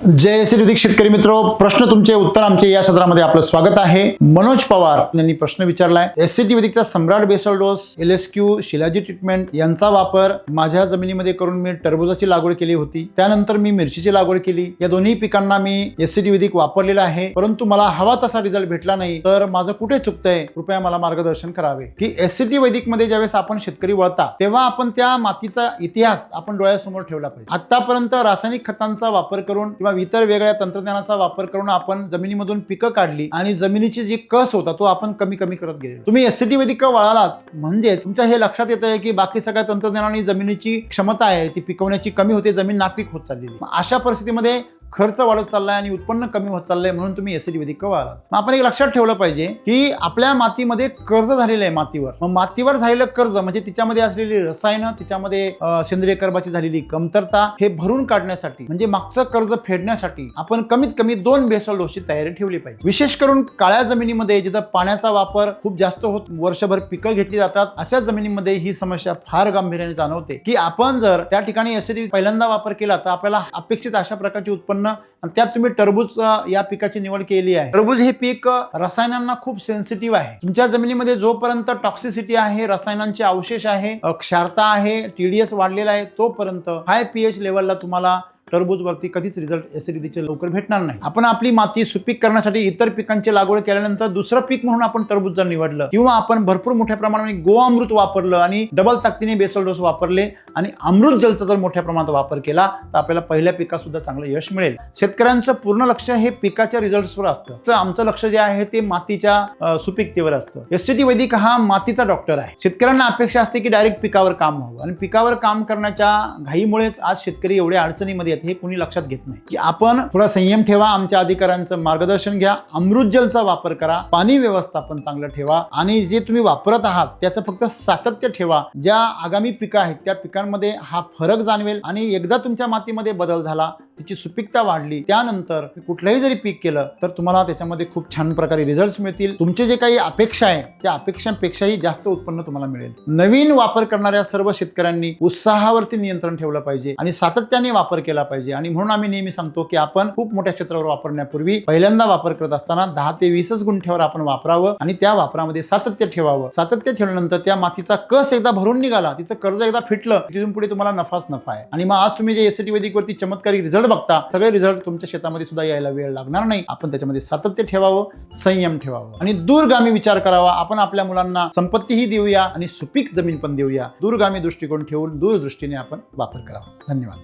जय श्री शेतकरी मित्रो, प्रश्न तुमचे उत्तर आमचे या सत्रामध्ये आपलं स्वागत आहे। मनोज पवार यांनी प्रश्न विचारलाय, एससीटी वैदिकचा सम्राट बेसल डोस, एलएसक्यू, शिलाजी ट्रीटमेंट यांचा वापर माझ्या जमिनीमध्ये करून मी टरबूजाची लागवड केली होती। त्यानंतर मी मिरचीची लागवड केली। या दोन्ही पिकांना मी एससीटी वैदिक वापरलेला आहे, परंतु मला हवा तसा रिझल्ट भेटला नाही। तर माझं कुठे चुकतंय, कृपया मला मार्गदर्शन करावे। की एससीटी वैदिक मध्ये ज्यावेळेस आपण शेतकरी वळता तेव्हा आपण त्या मातीचा इतिहास आपण डोळ्यासमोर ठेवला पाहिजे। आतापर्यंत रासायनिक खतांचा वापर करून किंवा इतर वेगळ्या तंत्रज्ञानाचा वापर करून आपण जमिनीमधून पिकं काढली आणि जमिनीची जी कस होता तो आपण कमी करत गेलो। तुम्ही एससीटी वैदिक वळालात म्हणजे तुमच्या हे लक्षात येतंय की बाकी सगळ्या तंत्रज्ञानाने जमिनीची क्षमता आहे ती पिकवण्याची कमी होते, जमीन नापीक होत चाललेली। अशा परिस्थितीमध्ये खर्च वाढत चाललाय आणि उत्पन्न कमी होत चाललंय, म्हणून तुम्ही एससीटी वैदिक वळालात। मग आपण एक लक्षात ठेवलं पाहिजे की आपल्या मातीमध्ये कर्ज झालेलं आहे मातीवर। मग मातीवर झालेलं कर्ज म्हणजे तिच्यामध्ये असलेली रसायनं, तिच्यामध्ये सेंद्रिय कर्बाची झालेली कमतरता हे भरून काढण्यासाठी म्हणजे मागचं कर्ज फेडण्यासाठी आपण कमीत कमी 2 बेसल डोसची तयारी ठेवली पाहिजे। विशेष करून काळ्या जमिनीमध्ये जिथं पाण्याचा वापर खूप जास्त होत, वर्षभर पिकं घेतली जातात, अशा जमिनीमध्ये ही समस्या फार गांभीर्याने जाणवते की आपण जर त्या ठिकाणी एससीटी पहिल्यांदा वापर केला तर आपल्याला अपेक्षित अशा प्रकारची उत्पन्न आणि त्यात तुम्ही टरबूज या पिकाची निवड केली आहे। टरबूज हे पीक रसायनांना खूप सेन्सिटिव्ह आहे। तुमच्या जमिनीमध्ये जोपर्यंत टॉक्सिसिटी आहे, रसायनांचे अवशेष आहे, क्षारता आहे, टीडीएस वाढलेला आहे, तोपर्यंत हाय पीएच लेवलला तुम्हाला टरबूज वरती कधीच रिझल्ट एसिडिटीचे लवकर भेटणार नाही। आपण आपली माती सुपीक करण्यासाठी इतर पिकांची लागवड केल्यानंतर दुसरं पीक म्हणून आपण टरबूज जर निवडलं किंवा आपण भरपूर मोठ्या प्रमाणात गोअमृत वापरलं आणि डबल ताकदीने बेसल डोस वापरले आणि अमृत जलचा जर मोठ्या प्रमाणात वापर केला तर आपल्याला पहिल्या पिकात सुद्धा चांगलं यश मिळेल। शेतकऱ्यांचं पूर्ण लक्ष हे पिकाच्या रिझल्ट्सवर असतं, तर आमचं लक्ष जे आहे ते मातीच्या सुपीकतेवर असतं। एससीटी वैदिक हा मातीचा डॉक्टर आहे। शेतकऱ्यांना अपेक्षा असते की डायरेक्ट पिकावर काम व्हावं आणि पिकावर काम करण्याच्या घाईमुळेच आज शेतकरी एवढ्या अडचणीमध्ये हे कोणी लक्षात घेत नाही की आपण थोडा संयम ठेवा, आमच्या अधिकाऱ्यांचं मार्गदर्शन घ्या, अमृत जलचा वापर करा, पाणी व्यवस्थापन चांगलं ठेवा आणि जे तुम्ही वापरत आहात त्याचं फक्त सातत्य ठेवा। ज्या आगामी पिकं आहेत त्या पिकांमध्ये हा फरक जाणवेल आणि एकदा तुमच्या मातीमध्ये बदल झाला, त्याची सुपीकता वाढली, त्यानंतर कुठलंही जरी पीक केलं तर तुम्हाला त्याच्यामध्ये खूप छान प्रकारे रिझल्ट्स मिळतील। तुमचे जे काही अपेक्षा आहे त्या अपेक्षांपेक्षाही जास्त उत्पन्न तुम्हाला मिळेल। नवीन वापर करणाऱ्या सर्व शेतकऱ्यांनी उत्साहावरती नियंत्रण ठेवलं पाहिजे आणि सातत्याने वापर केला पाहिजे आणि म्हणून आम्ही नेहमी सांगतो की आपण खूप मोठ्या क्षेत्रावर वापरण्यापूर्वी पहिल्यांदा वापर करत असताना 10 ते 20 गुंठ्यावर आपण वापरावं आणि त्या वापरामध्ये सातत्य ठेवावं। सातत्य ठेवल्यानंतर त्या मातीचा कस एकदा भरून निघाला, तिचं कर्ज एकदा फिटलं, तिथून पुढे तुम्हाला नफाच नफा आहे। आणि मग आज तुम्ही जे एससीटी वैदिक वरती चमत्कारी रिझल्ट बघता, सगळे रिझल्ट तुमच्या शेतामध्ये सुद्धा यायला वेळ लागणार नाही। आपण त्याच्यामध्ये सातत्य ठेवावं, संयम ठेवावं आणि दूरगामी विचार करावा। आपण आपल्या मुलांना संपत्तीही देऊया आणि सुपीक जमीन पण देऊया। दूरगामी दृष्टिकोन ठेवून दूरदृष्टीने आपण वापर करावा। धन्यवाद।